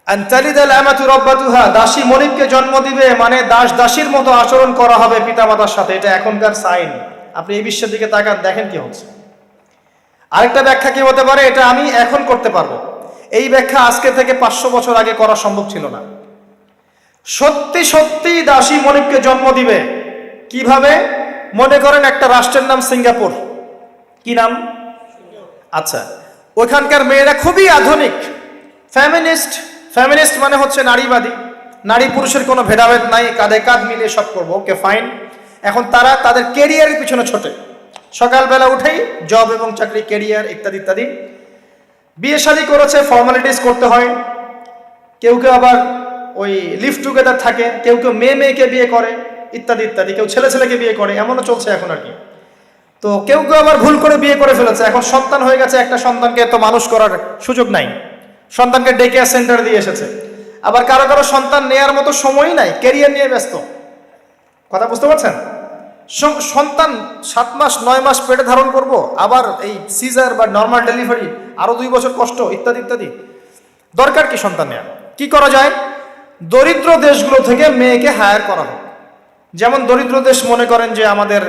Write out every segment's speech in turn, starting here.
আনতালিদাল আমাতু রাব্বাতুহা, দাসী মনিবকে জন্ম দিবে মানে দাস দাসীর মতো আচরণ করা হবে পিতামাতার সাথে। এটা এখনকার সাইন। আপনি এই বিশ্বের দিকে তাকান, দেখেন কি হচ্ছে। আরেকটা ব্যাখ্যা কি হতে পারে, এটা আমি এখন করতে পারবো। এই ব্যাখ্যা আজকে থেকে 500 বছর আগে করা সম্ভব ছিল না। সত্যি সত্যি দাসী মনিবকে জন্ম দিবে। কিভাবে? মনে করেন একটা রাষ্ট্রের নাম সিঙ্গাপুর। কি নাম? আচ্ছা, ওইখানকার মেয়েরা খুবই আধুনিক, ফ্যামিনিস্ট। ফ্যামিনিস্ট মানে হচ্ছে নারীবাদী, নারী পুরুষের কোনো ভেদাভেদ নাই, কাঁধে কাঁধ মিলিয়ে সব করবো, ওকে ফাইন। এখন তারা তাদের কেরিয়ারের পিছনে ছোটে, সকালবেলা উঠেই জব এবং চাকরি, কেরিয়ার ইত্যাদি ইত্যাদি। বিয়ে শাদী করেছে, ফর্মালিটিস করতে হয়। কেউ কেউ আবার ওই লিভ টুগেদার থাকে, কেউ কেউ মেয়ে মেয়েকে বিয়ে করে ইত্যাদি ইত্যাদি, কেউ ছেলে ছেলেকে বিয়ে করে, এমনও চলছে এখন আর কি। তো কেউ কেউ আবার ভুল করে বিয়ে করে ফেলেছে, এখন সন্তান হয়ে গেছে, একটা সন্তানকে তো মানুষ করার সুযোগ নাই, সন্তানকে ডে কেয়ার সেন্টারে দিয়ে এসেছে। আবার কারো কারো সন্তান নেয়ার মতো সময়ই নাই, ক্যারিয়ার নিয়ে ব্যস্ত। কথা বুঝতে পারছেন? সন্তান 7 মাস 9 মাস পেটে ধারণ করব, আবার এই সিজার বা নর্মাল ডেলিভারি, আরো 2 বছর কষ্ট ইত্যাদি ইত্যাদি। দরকার কি সন্তান নেওয়া? কি করা যায়? দরিদ্র দেশগুলো থেকে মেয়েকে হায়ার করা হোক। যেমন দরিদ্র দেশ মনে করেন যে আমাদের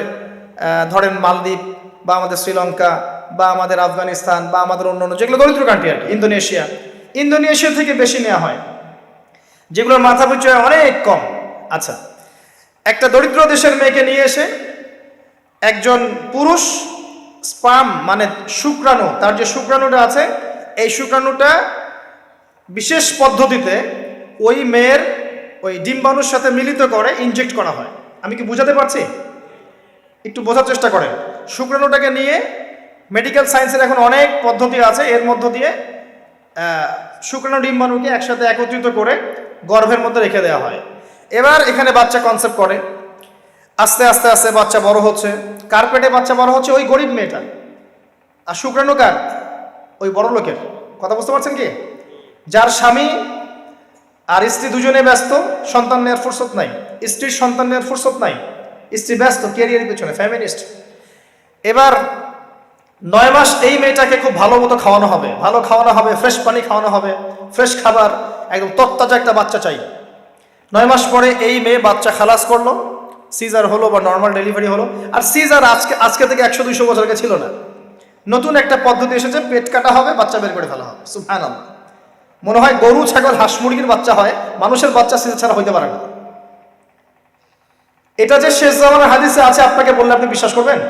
ধরেন মালদ্বীপ বা আমাদের শ্রীলঙ্কা বা আমাদের আফগানিস্তান বা আমাদের অন্যান্য যেগুলো দরিদ্র কান্ট্রি আর কি, ইন্দোনেশিয়া থেকে বেশি নেওয়া হয়, যেগুলোর মাথা পিছু অনেক কম। আচ্ছা, একটা দরিদ্র দেশের মেয়েকে নিয়ে এসে একজন পুরুষ স্পার্ম মানে শুক্রাণু, তার যে শুক্রাণুটা আছে, এই শুক্রাণুটা বিশেষ পদ্ধতিতে ওই মেয়ের ওই ডিম্বাণুর সাথে মিলিত করে ইনজেক্ট করা হয়। আমি কি বুঝাতে পারছি? একটু বোঝার চেষ্টা করেন। শুক্রাণুটাকে নিয়ে মেডিকেল সায়েন্সের এখন অনেক পদ্ধতি আছে, এর মধ্য দিয়ে শুক্রাণু ডিম্বাণুকে একসাথে একত্রিত করে গর্ভের মধ্যে রেখে দেওয়া হয়। এবার এখানে বাচ্চা কনসেপ্ট করে, আস্তে আস্তে আস্তে বাচ্চা বড় হচ্ছে। কার পেটে বাচ্চা বড় হচ্ছে? ওই গরিব মেয়েটা। আর শুক্রাণু কার? ওই বড় লোকের। কথা বুঝতে পারছেন কি? যার স্বামী আর স্ত্রী দুজনে ব্যস্ত, সন্তান নেওয়ার ফুরসত নাই, স্ত্রীর সন্তান নেওয়ার ফুরসত নাই, স্ত্রী ব্যস্ত ক্যারিয়ারের পিছনে, ফ্যামিনিস্ট। এবার 9 মাস এই মেয়েটাকে খুব ভালো মতো খাওয়ানো হবে, ভালো খাওয়ানো হবে, ফ্রেশ পানি খাওয়ানো হবে, ফ্রেশ খাবার, একদম তত্তাজা একটা বাচ্চা চাই। 9 মাস পরে এই মেয়ে বাচ্চা খালাস করলো, সিজার হলো বা নর্মাল ডেলিভারি হলো। আর সিজার আজকে থেকে 100-200 বছর আগে ছিল না, নতুন একটা পদ্ধতি এসেছে, পেট কাটা হবে, বাচ্চা বের করে ফেলা হবে। সুবহানাল্লাহ। মনে হয় গরু ছাগল হাঁস মুরগির বাচ্চা হয়, মানুষের বাচ্চা সিজার ছাড়া হইতে পারে না। এটা যে শেষ জামানের হাদিসে আছে, আপনাকে বললে আপনি বিশ্বাস করবেন?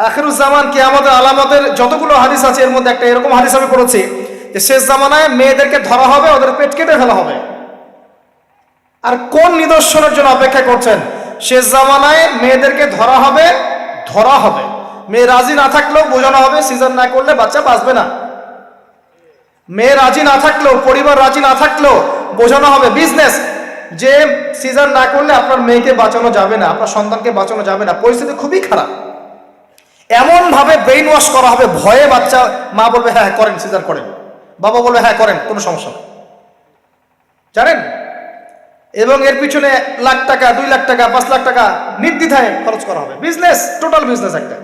আখিরুজ জামান কিয়ামতের আলামতের যতগুলো হাদিস আছে, এর মধ্যে একটা এরকম হাদিস আমি পড়েছি যে শেষ জামানায় মেয়েদেরকে ধরা হবে, ওদের পেট কেটে ফেলা হবে। আর কোন নিদর্শনের জন্য অপেক্ষা করছেন? শেষ জামানায় মেয়েদেরকে ধরা হবে, মেয়ে রাজি না থাকলেও বোঝানো হবে, সিজার না করলে বাচ্চা বাঁচবে না। মেয়ে রাজি না থাকলেও, পরিবার রাজি না থাকলেও বোঝানো হবে, বিজনেস, যে সিজার না করলে আপনার মেয়েকে বাঁচানো যাবে না, আপনার সন্তানকে বাঁচানো যাবে না, পরিস্থিতি খুবই খারাপ। এমন ভাবে ব্রেইন ওয়াশ করা হবে, ভয়ে বাচ্চা, মা বলবে হ্যাঁ করেন, সিজার করেন, বাবা বলবে হ্যাঁ করেন, কোনো সমস্যা নেই, জানেন। এবং এর পিছনে লাখ টাকা, 2 লাখ টাকা, 5 লাখ টাকা নির্দ্বিধায় খরচ করা হবে। বিজনেস, টোটাল বিজনেস একটা।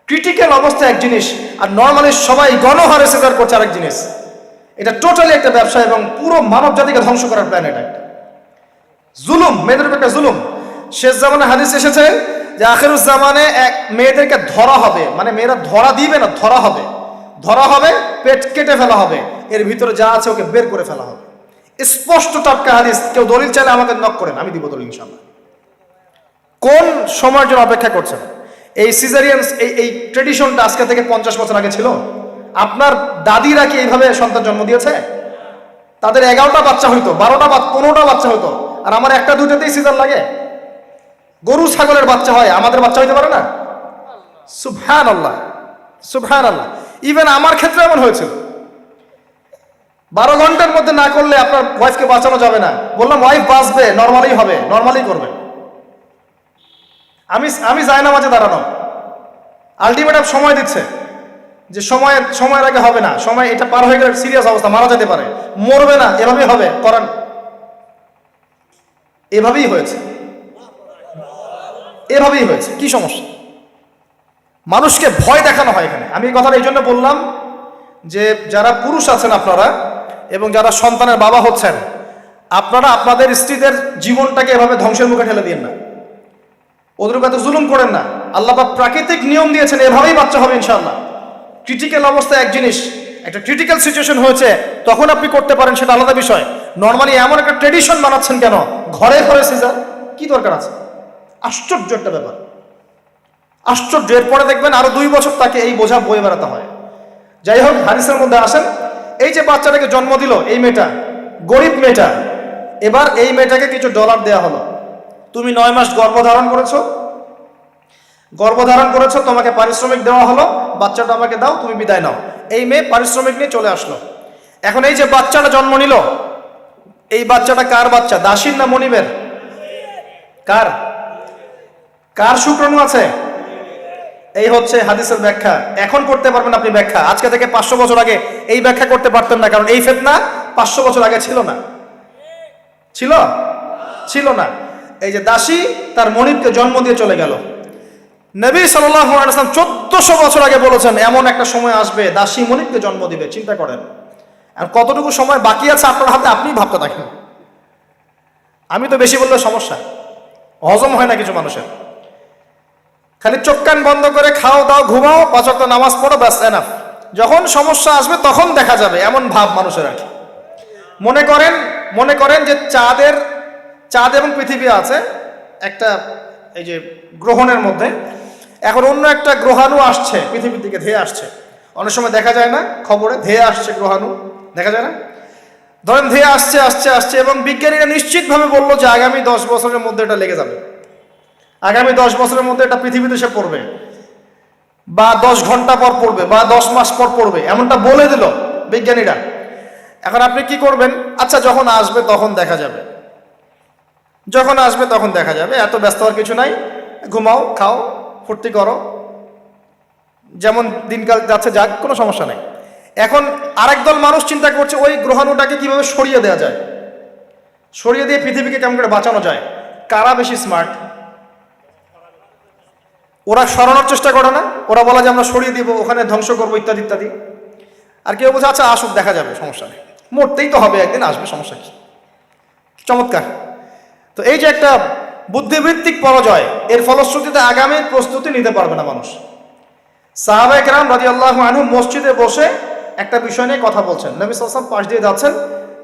ক্রিটিক্যাল অবস্থা এক জিনিস, আর নর্মালি সবাই গণহারে সিজার করছে আরেক জিনিস। এটা টোটালি একটা ব্যবসা এবং পুরো মানব জাতিকে ধ্বংস করার প্ল্যান। এটা একটা জুলুম, মেয়েদের উপর একটা জুলুম। শেষ জামানে হাদিস এসেছে যে আখিরুজ জামানে মেয়েদেরকে ধরা হবে, মানে মেয়েরা ধরা দিবে না, ধরা হবে, পেট কেটে ফেলা হবে, এর ভিতরে যা আছে ওকে বের করে ফেলা হবে। স্পষ্ট টাটকা হাদিস। কেউ দলিল চাইলে আমাকে নক করেন, আমি দিব দলিল ইনশাআল্লাহ। কোন সময়ের জন্য অপেক্ষা করছেন? এই সিজারিয়ান এই ট্রেডিশনটা আজকে থেকে 50 বছর আগে ছিল। আপনার দাদিরা কি এইভাবে সন্তান জন্ম দিয়েছে? তাদের 11টা বাচ্চা হইতো, 12টা 15টা বাচ্চা হইতো, আর আমার 1-2টাতেই সিজার লাগে। গরু ছাগলের বাচ্চা হয়, আমাদের বাচ্চা হইতে পারে না? সুবহানাল্লাহ, সুবহানাল্লাহ। ইভেন আমার ক্ষেত্রে এমন হয়েছিল। 12 ঘন্টার মধ্যে না করলে আপনার ওয়াইফকে বাঁচানো যাবে না। বললাম ওয়াইফ বাঁচবে, নর্মালি হবে, নর্মালি করবে। আমি যাই না মাঝে দাঁড়ানো, আলটিমেটাম সময় দিচ্ছে যে সময়ের আগে হবে না, সময় এটা পার হয়ে গেলে সিরিয়াস অবস্থা, মারা যেতে পারে, মরবে না, এভাবেই হবে, করান। এভাবেই হয়েছে, কি সমস্যা? মানুষকে ভয় দেখানো হয় এখানে। আমি এই কথাটা এই জন্য বললাম যে যারা পুরুষ আছেন আপনারা, এবং যারা সন্তানের বাবা হচ্ছেন, আপনারা আপনাদের স্ত্রীদের জীবনটাকে এভাবে ধ্বংসের মুখে ঠেলে দিন না, ওদের উপর জুলুম করেন না। আল্লাহ পাক প্রাকৃতিক নিয়ম দিয়েছেন, এভাবেই বাচ্চা হবে ইনশাআল্লাহ। ক্রিটিক্যাল অবস্থায় এক জিনিস, একটা ক্রিটিক্যাল সিচুয়েশন হয়েছে, তখন আপনি করতে পারেন, সেটা আলাদা বিষয়। নর্মালি এমন একটা ট্রেডিশন বানাচ্ছেন কেন, ঘরে ঘরে সিজার, কি দরকার আছে? আশ্চর্য একটা ব্যাপার, আশ্চর্য। এরপরে দেখবেন আরো 2 বছর তাকে এই বোঝা বয়ে বেড়াতে হয়। যাই হোক, হাদিসের মধ্যে আসেন, এই যে বাচ্চাটাকে জন্ম দিল এই মেয়েটা, গরিব মেয়েটা, এবার এই মেয়েটাকে কিছু ডলার দেয়া হলো, তুমি 9 মাস গর্ভধারণ করেছো, তোমাকে পারিশ্রমিক দেওয়া হলো, বাচ্চাটা আমাকে দাও, তুমি বিদায় নাও। এই মেয়ে পারিশ্রমিক নিয়ে চলে আসলো। এখন এই যে বাচ্চাটা জন্ম নিল, এই বাচ্চাটা কার বাচ্চা? দাসীর না মনিবের? কার? কার শুক্রাণু আছে? এই হচ্ছে হাদিসের ব্যাখ্যা। এখন করতে পারবেন আপনি ব্যাখ্যা, আজকে থেকে 500 বছর আগে এই ব্যাখ্যা করতে পারতেন না, কারণ এই ফিতনা 500 বছর আগে ছিল না। ছিল না। এই যে দাসী তার মনিবকে জন্ম দিয়ে চলে গেল, নবী সাল্লাল্লাহু আলাইহি ওয়াসাল্লাম 1400 বছর আগে বলেছেন এমন একটা সময় আসবে দাসী মনিবকে জন্ম দিবে। চিন্তা করেন, আর কতটুকু সময় বাকি আছে আপনার হাতে, আপনিই ভাবতে থাকেন। আমি তো বেশি বললে সমস্যা, হজম হয় না কিছু মানুষের। খালি চোখ কান বন্ধ করে খাও দাও ঘুমাও, 5 ওয়াক্ত নামাজ পড়ো, ব্যাস এনাফ। যখন সমস্যা আসবে তখন দেখা যাবে, এমন ভাব মানুষের আর কি। মনে করেন যে চাঁদ এবং পৃথিবী আছে একটা এই যে গ্রহণের মধ্যে। এখন অন্য একটা গ্রহাণু আসছে পৃথিবীর দিকে, ধেয়ে আসছে। অনেক সময় দেখা যায় না খবরে, ধেয়ে আসছে গ্রহাণু, দেখা যায় না? ধরেন ধেয়ে আসছে এবং বিজ্ঞানীরা নিশ্চিতভাবে বললো যে আগামী 10 বছরের মধ্যে এটা লেগে যাবে, আগামী 10 বছরের মধ্যে এটা পৃথিবীতে এসে পড়বে, বা 10 ঘন্টা পর পড়বে, বা 10 মাস পর পড়বে, এমনটা বলে দিল বিজ্ঞানীরা। এখন আপনি কি করবেন? আচ্ছা, যখন আসবে তখন দেখা যাবে, এত ব্যস্ত হওয়ার কিছু নাই, ঘুমাও, খাও, ফুর্তি করো, যেমন দিনকাল যাচ্ছে যাক, কোনো সমস্যা নেই। এখন আরেক দল মানুষ চিন্তা করছে ওই গ্রহাণুটাকে কিভাবে সরিয়ে দেওয়া যায়, সরিয়ে দিয়ে পৃথিবীকে কেমন করে বাঁচানো যায়। কারা বেশি স্মার্ট? ওরা সরানোর চেষ্টা করে না, ওরা বলা যে আমরা সরিয়ে দিব, ওখানে ধ্বংস করবো, ইত্যাদি ইত্যাদি। আর কেউ বলছে আচ্ছা আসুক, দেখা যাবে, সমস্যা নেই, মরতেই তো হবে, একদিন আসবে, সমস্যা কি। চমৎকার। তো এই যে একটা বুদ্ধিবৃত্তিক পরাজয়, এর ফলশ্রুতিতে আগামীর প্রস্তুতি নিতে পারবে না মানুষ। সাহাবায়ে কেরাম রাদিয়াল্লাহু আনহুম মসজিদে বসে একটা বিষয় নিয়ে কথা বলছেন, নবী সাল্লাল্লাহু আলাইহি ওয়াসাল্লাম পাশ দিয়ে যাচ্ছেন,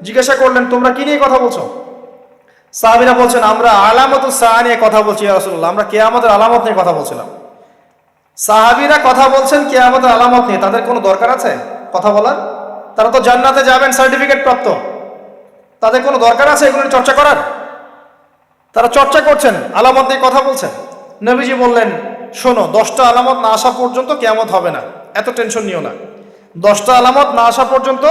জিজ্ঞাসা করলেন তোমরা কি নিয়ে কথা বলছো? সাহাবীরা বলছেন আমরা আলামাতুস সাআ নিয়ে কথা বলছি ইয়া রাসূলুল্লাহ, আমরা কিয়ামতের আলামত নিয়ে কথা বলছিলাম। সাহাবীরা কথা বলছেন কিয়ামতের আলামত নিয়ে, তাদের কোনো দরকার আছে কথা বলার? তারা তো জান্নাতে যাবেন সার্টিফিকেট প্রাপ্ত, তাদের কোনো দরকার আছে এগুলো চর্চা করার? তারা চর্চা করছেন, আলামত নিয়ে কথা বলছেন। নবীজি বললেন শোনো, 10টা আলামত না আসা পর্যন্ত কিয়ামত হবে না, এত টেনশন নিও না। 10টা আলামত না আসা পর্যন্ত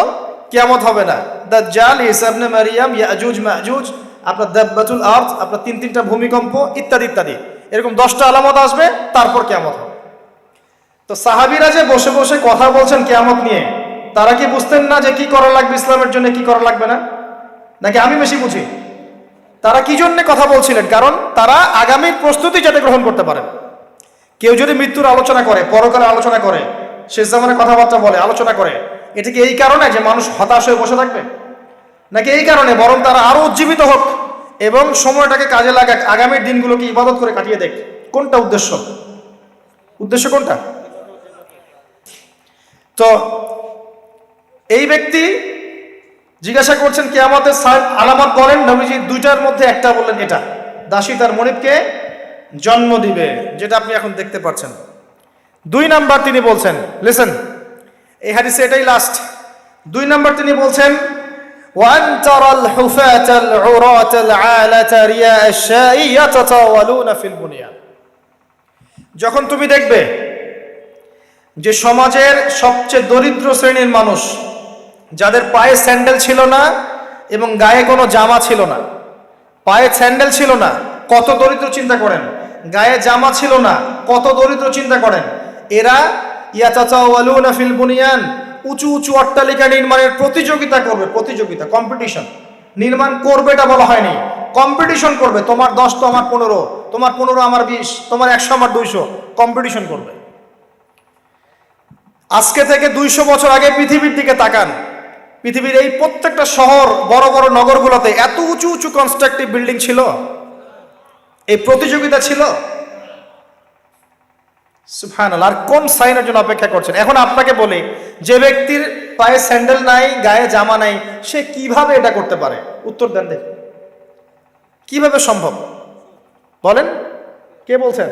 কিয়ামত হবে না। দাজ্জাল, ঈসা ইবনে মারিয়াম, ইয়াজুজ মাজুজ, আপনার দাব্বাতুল আরদ, আপনার 3টা ভূমিকম্প, ইত্যাদি ইত্যাদি, এরকম 10টা আলামত আসবে, তারপর কিয়ামত হবে। তো সাহাবীরা যে বসে বসে কথা বলছেন কিয়ামত নিয়ে, তারা কি বুঝতেন না যে কি করা লাগবে ইসলামের জন্য, কি করা লাগবে না? নাকি আমি বেশি বুঝি? তারা কি জন্য কথা বলছিলেন? কারণ তারা আগামীর প্রস্তুতি যাতে গ্রহণ করতে পারেন। কেউ যদি মৃত্যুর আলোচনা করে, পরকালের আলোচনা করে, শেষ জামানের কথাবার্তা বলে, আলোচনা করে, এটা কি এই কারণে যে মানুষ হতাশ হয়ে বসে থাকবে? নাকি এই কারণে বরং তারা আরো উজ্জীবিত হোক এবং সময়টাকে কাজে লাগাক, আগামীর দিনগুলোকে ইবাদত করে কাটিয়ে দেখ? কোনটা উদ্দেশ্য কোনটা? তো এই ব্যক্তি জিজ্ঞাসা করছেন কিয়ামতের আলামত বলেন, নবীজি 2টার মধ্যে একটা বললেন, এটা দাসী তার মনিবকে জন্ম দিবে, যেটা আপনি এখন দেখতে পাচ্ছেন। 2 নাম্বার তিনি বলছেন, লিসেন, এই হাদিসে এটাই লাস্ট। 2 নাম্বার তিনি বলছেন ওয়ান তারাল হুফাতাল উরাতাল আলাতা রিয়া আশ-শাই ইয়াতাতাওয়ালুনা ফিল বুনিয়ান। যখন তুমি দেখবে যে সমাজের সবচেয়ে দরিদ্র শ্রেণীর মানুষ, যাদের পায়ে স্যান্ডেল ছিল না এবং গায়ে কোনো জামা ছিল না, পায়ে স্যান্ডেল ছিল না, কত দরিদ্র চিন্তা করেন, গায়ে জামা ছিল না, কত দরিদ্র চিন্তা করেন, এরা ইয়াতাতাওয়ালুনা ফিল বুনিয়ান, উঁচু উঁচু অট্টালিকা নির্মাণের প্রতিযোগিতা করবে, কম্পিটিশন। নির্মাণ করবে এটা বলা হয়নি, কম্পিটিশন করবে, তোমার 10 তো আমার 15, তোমার 15 আমার 20, তোমার 100 আমার 200, কম্পিটিশন করবে। আজকে থেকে 200 বছর আগে পৃথিবীর দিকে তাকান, পৃথিবীর এই প্রত্যেকটা শহর, বড় বড় নগরগুলোতে এত উঁচু উঁচু কনস্ট্রাকটিভ বিল্ডিং ছিল? এই প্রতিযোগিতা ছিল? সুবহানাল্লাহ। আর কোন সাইনের জন্য অপেক্ষা করছেন? এখন আপনাকে বলি, যে ব্যক্তির পায়ে স্যান্ডেল নাই, গায়ে জামা নাই, সে কিভাবে এটা করতে পারে? উত্তর দেন দেখি, কিভাবে সম্ভব বলেন? কে বলছেন?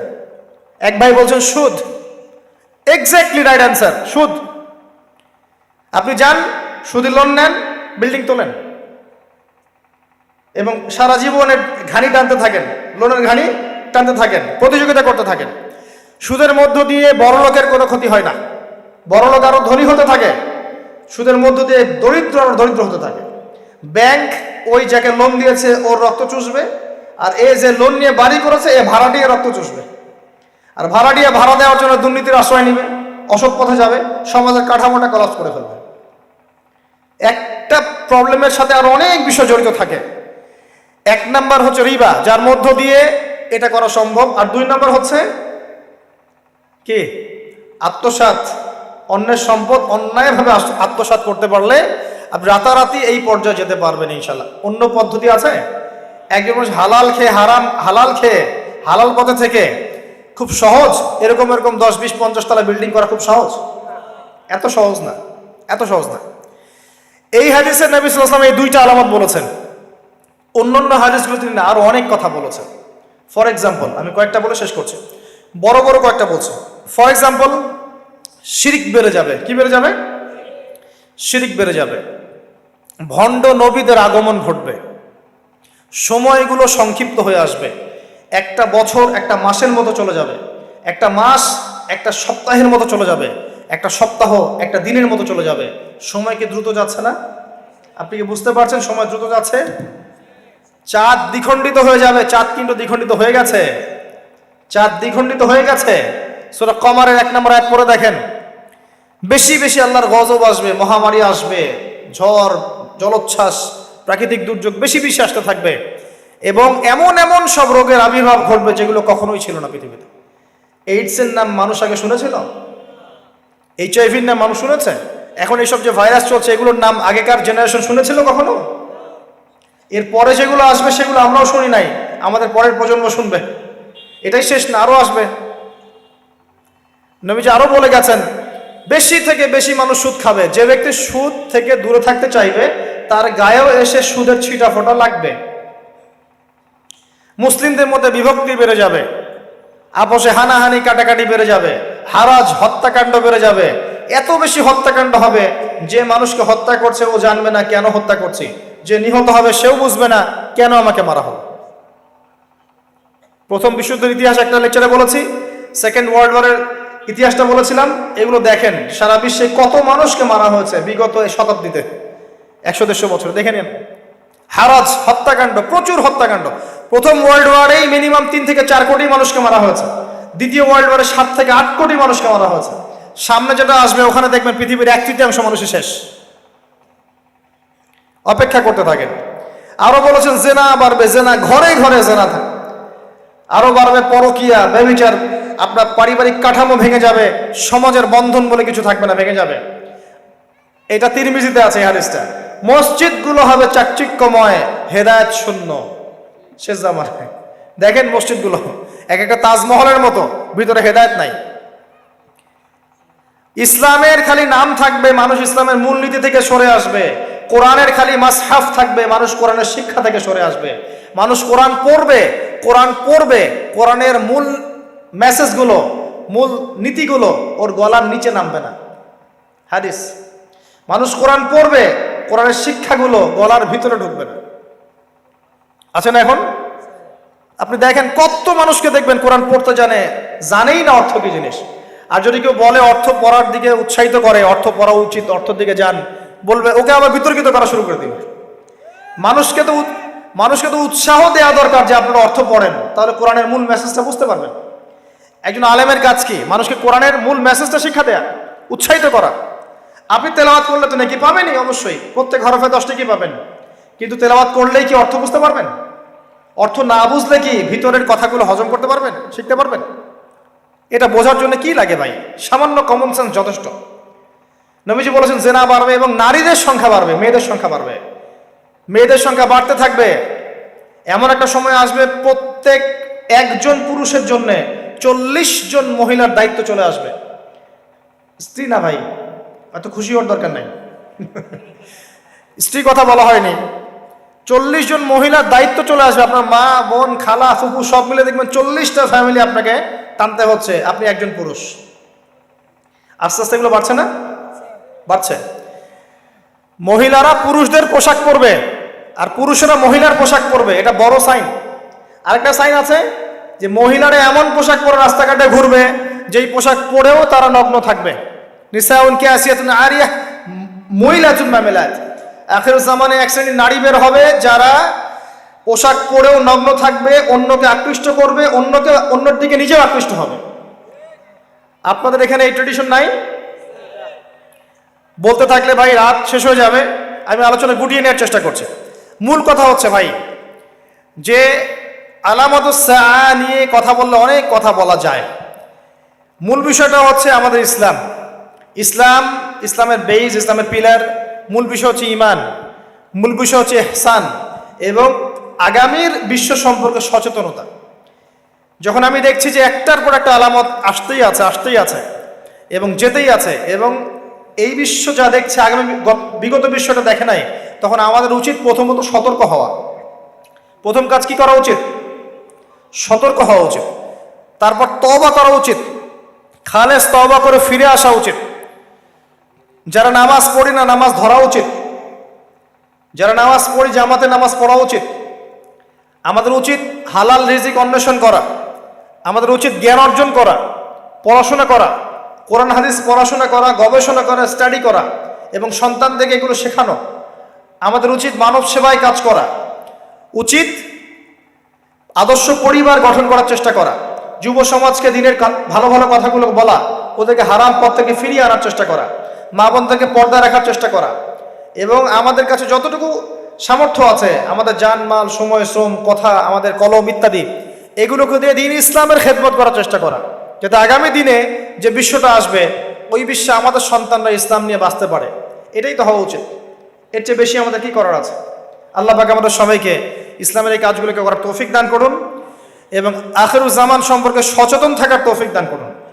এক ভাই বলছেন সুদ। এক্স্যাক্টলি রাইট অ্যান্সার, সুদ। আপনি যান, সুদের লোন নেন, বিল্ডিং তোলেন এবং সারা জীবনের ঘানি টানতে থাকেন, লোনের ঘানি টানতে থাকেন, প্রতিযোগিতা করতে থাকেন। সুদের মধ্য দিয়ে বড় লোকের কোনো ক্ষতি হয় না, বড় লোক আরো ধনী হতে থাকে, সুদের মধ্য দিয়ে দরিদ্র আরো দরিদ্র হতে থাকে। ব্যাংক ওই যাকে লোন দিয়েছে ওর রক্ত চুষবে, আর এ যে লোন নিয়ে বাড়ি করেছে এ ভাড়াটিয়া রক্ত চুষবে, আর ভাড়াটিয়া ভাড়া দেওয়ার জন্য দুর্নীতির আশ্রয় নিবে, অসৎ পথে যাবে, সমাজের কাঠামোটা কলাপস করে ফেলবে। একটা প্রবলেমের সাথে আরো অনেক বিষয় জড়িত থাকে। এক নাম্বার হচ্ছে রিবা, যার মধ্য দিয়ে এটা করা সম্ভব। আর দুই নাম্বার হচ্ছে কি? আত্মসাৎ। অন্যের সম্পদ অন্যায়ভাবে আত্মসাৎ করতে পারলে আপনি রাতারাতি এই পর্যায়ে যেতে পারবেন ইনশাল্লাহ। অন্য পদ্ধতি আছে? একজন মানুষ হালাল খেয়ে হালাল পথে থেকে খুব সহজ এরকম 10, 20, 50 তলা বিল্ডিং করা খুব সহজ? এত সহজ না, এত সহজ না। এই হাদিসে নবী সাল্লাল্লাহু আলাইহি ওয়াসাল্লাম এই দুইটা আলামত বলেছেন। অন্যান্য হাদিসগুলো তিনি না আরো অনেক কথা বলেছেন। ফর এক্সাম্পল, আমি কয়েকটা বলে শেষ করছি, বড় বড় কয়েকটা বলছি। ফর এক্সাম্পল, শিরিক বেড়ে যাবে। কি বেড়ে যাবে? শিরিক বেড়ে যাবে। ভণ্ড নবীদের আগমন ঘটবে, সময়গুলো সংক্ষিপ্ত হয়ে আসবে। একটা বছর একটা মাসের মতো চলে যাবে, একটা মাস একটা সপ্তাহের মতো চলে যাবে, একটা সপ্তাহ একটা দিনের মতো চলে যাবে। সময় কি দ্রুত যাচ্ছে না? আপনি কি বুঝতে পারছেন সময় দ্রুত যাচ্ছে? চাঁদ দ্বিখণ্ডিত হয়ে যাবে। চাঁদ কিন্তু দ্বিখণ্ডিত হয়ে গেছে, চাঁদ দ্বিখণ্ডিত হয়ে গেছে। সূরা কমারের 1 নম্বর আয়াত পড়ে দেখেন। বেশি বেশি আল্লাহর গজব আসবে, মহামারী আসবে, ঝড়, জলোচ্ছ্বাস, প্রাকৃতিক দুর্যোগ বেশি বেশি আসতে থাকবে এবং এমন এমন সব রোগের আবির্ভাব ঘটবে যেগুলো কখনোই ছিল না পৃথিবীতে। এইডসের নাম মানুষ আগে শুনেছিল? HIV-র নাম মানুষ শুনেছে? এখন এইসব যে ভাইরাস চলছে এগুলোর নাম আগেকার জেনারেশন শুনেছিল কখনো? এর পরে যেগুলো আসবে সেগুলো আমরাও শুনি নাই, আমাদের পরের প্রজন্ম শুনবে। এটাই শেষ না, আরো আসবে। নবীজি আরো বলে গেছেন, বেশি থেকে বেশি মানুষ সুদ খাবে। যে ব্যক্তি সুদ থেকে দূরে থাকতে চাইবে তার গায়েও এসে সুদের ছিটা ফোঁটা লাগবে। মুসলিমদের মধ্যে বিভক্তি বেড়ে যাবে, আপোষে হানাহানি কাটাকাটি বেড়ে যাবে, হারাজ হত্যাকাণ্ড বেড়ে যাবে। এত বেশি হত্যাকাণ্ড হবে যে মানুষকে হত্যা করছে ও জানবে না কেন হত্যা করছি, যে নিহত হবে সেও বুঝবে না কেন আমাকে মারা হলো। প্রথম বিশ্বযুদ্ধের ইতিহাস একটা লেকচারে বলেছি, সেকেন্ড ওয়ার্ল্ড ওয়ারের ইতিহাসটা বলেছিলাম। এগুলো দেখেন, সারা বিশ্বে কত মানুষকে মারা হয়েছে বিগত এই শতাব্দীতে, 100-150 বছর দেখে নিন। হারাজ হত্যাকাণ্ড, প্রচুর হত্যাকাণ্ড। প্রথম ওয়ার্ল্ড ওয়ারেই মিনিমাম 3 থেকে 4 কোটি মানুষকে মারা হয়েছে। দ্বিতীয় ওয়ার্ল্ড ওয়ারে 7 থেকে 8 কোটি মানুষকে মারা হয়েছে। সামনে যেটা আসবে ওখানে দেখবেন পৃথিবীর 1/3 মানুষই শেষ। অপেক্ষা করতে থাকেন। আরো বলেছেন জেনা বাড়বে, জেনা ঘরে ঘরে জেনা থাকে। আরো বাড়বে পরকিয়া, ব্যভিচার। আপনার পারিবারিক কাঠামো ভেঙে যাবে, সমাজের বন্ধন বলে কিছু থাকবে না, ভেঙে যাবে। এটা তিরমিজিতে আছে এই হাদিসটা। মসজিদগুলো হবে চাকচিক্যময়, হেদায়েত শূন্য শেষ জামানায়। দেখেন মসজিদগুলো এক একটা তাজমহলের মতো, ভিতরে হেদায়েত নাই। ইসলামের খালি নাম থাকবে, মানুষ ইসলামের মূলনীতি থেকে সরে আসবে। কোরআনের খালি মাসহাফ থাকবে, মানুষ কোরআনের শিক্ষা থেকে সরে আসবে। মানুষ কোরআন পড়বে, কোরআনের মূল মেসেজগুলো, মূল নীতিগুলো ওর গলার নিচে নামবে না। হাদিস। মানুষ কোরআন পড়বে, কোরআনের শিক্ষাগুলো গলার ভিতরে ঢুকবে না। আছে না এখন? আপনি দেখেন কত মানুষকে দেখবেন কোরআন পড়তে জানেই না অর্থ কি জিনিস। আর যদি কেউ বলে অর্থ পড়ার দিকে উৎসাহিত করে, অর্থ পড়া উচিত, অর্থের দিকে যান, বলবে ওকে আবার বিতর্কিত করা শুরু করে দিবে। মানুষকে তো উৎসাহ দেওয়া দরকার যে আপনারা অর্থ পড়েন, তাহলে কোরআনের মূল মেসেজটা বুঝতে পারবেন। একজন আলেমের কাজ কি? মানুষকে কোরআনের মূল মেসেজটা শিক্ষা দেয়া, উৎসাহিত করা। আপনি তেলাওয়াত করলে তো নাকি পাবেনই, অবশ্যই প্রত্যেক হরফে 10 টাকা পাবেন, কিন্তু তেলাওয়াত করলেই কি অর্থ বুঝতে পারবেন? অর্থ না বুঝলে কি ভিতরের কথাগুলো হজম করতে পারবেন, শিখতে পারবেন? এটা বোঝার জন্য কি লাগে ভাই? সামান্য কমন সেন্স যথেষ্ট। নবীজি বলেছেন জেনা বাড়বে এবং নারীদের সংখ্যা বাড়বে, মেয়েদের সংখ্যা বাড়বে, মেয়েদের সংখ্যা বাড়তে থাকবে। এমন একটা সময় আসবে প্রত্যেক একজন পুরুষের জন্য 40 জন মহিলার দায়িত্ব চলে আসবে। স্ত্রী না ভাই, এত খুশি হওয়ার দরকার নাই, স্ত্রী কথা বলা হয়নি। 40 জন মহিলার দায়িত্ব চলে আসবে। আপনার মা, বোন, খালা, ফুফু সব মিলে দেখবেন 40টা ফ্যামিলি আপনাকে টানতে হচ্ছে, আপনি একজন পুরুষ। আস্তে আস্তে এগুলো বাড়ছে না? বাড়ছে। মহিলারা পুরুষদের পোশাক পরবে আর পুরুষেরা মহিলার পোশাক পরবে, এটা বড় সাইন। আরেকটা সাইন আছে যে মহিলারা এমন পোশাক পরে রাস্তাঘাটে ঘুরবে যেই পোশাক পরেও তারা নগ্ন থাকবে। নিসাউন কাসিয়াতুন আরিয়াহ মুইলাতুন মামিলাত। আখির জামানে এক শ্রেণীর নারী বের হবে যারা পোশাক পরেও নগ্ন থাকবে, অন্যকে আকৃষ্ট করবে, অন্যর দিকে নিজেও আকৃষ্ট হবে। আপনাদের এখানে এই ট্রেডিশন নাই? বলতে থাকলে ভাই রাত শেষ হয়ে যাবে, আমি আলোচনা গুটিয়ে নেওয়ার চেষ্টা করছি। মূল কথা হচ্ছে ভাই যে আলামাতুস সাআ নিয়ে কথা বললে অনেক কথা বলা যায়। মূল বিষয়টা হচ্ছে আমাদের ইসলামের বেইজ, ইসলামের পিলার। মূল বিষয় হচ্ছে ঈমান, মূল বিষয় হচ্ছে ইহসান এবং আগামীর বিশ্ব সম্পর্কে সচেতনতা। যখন আমি দেখছি যে একটার পর একটা আলামত আসতেই আছে এবং যেতেই আছে, এবং এই বিশ্ব যা দেখছে আগামী বিগত বিশ্বটা দেখে নাই, তখন আমাদের উচিত প্রথমত সতর্ক হওয়া। প্রথম কাজ কি করা উচিত? সতর্ক হওয়া উচিত। তারপর তওবা করা উচিত, খালেস তওবা করে ফিরে আসা উচিত। যারা নামাজ পড়ি না, নামাজ ধরা উচিত। যারা নামাজ পড়ি, জামাতে নামাজ পড়া উচিত। আমাদের উচিত হালাল রিজিক অন্বেষণ করা, আমাদের উচিত জ্ঞান অর্জন করা, পড়াশোনা করা, কোরআন হাদিস পড়াশোনা করা, গবেষণা করা, স্টাডি করা এবং সন্তানদেরকে এগুলো শেখানো। আমাদের উচিত মানব সেবায় কাজ করা, উচিত আদর্শ পরিবার গঠন করার চেষ্টা করা, যুব সমাজকে দিনের ভালো ভালো কথাগুলো বলা, ওদেরকে হারাম পথ থেকে ফিরিয়ে আনার চেষ্টা করা, মা বোনদেরকে পর্দা রাখার চেষ্টা করা এবং আমাদের কাছে যতটুকু সামর্থ্য আছে আমাদের জানমাল, সময়, শ্রম, কথা, আমাদের কলম ইত্যাদি এগুলোকে দিয়ে দিন ইসলামের খেদমত করার চেষ্টা করা, যাতে আগামী দিনে যে বিশ্বটা আসবে ওই বিশ্বে আমাদের সন্তানরা ইসলাম নিয়ে বাঁচতে পারে। এটাই তো হওয়া উচিত। এর চেয়ে বেশি আমাদের কি করার আছে? আল্লাহ পাক আমাদের সবাইকে ইসলামের এই কাজগুলোকে করার তৌফিক দান করুন এবং আখিরুজ জামান সম্পর্কে সচেতন থাকার তৌফিক দান করুন।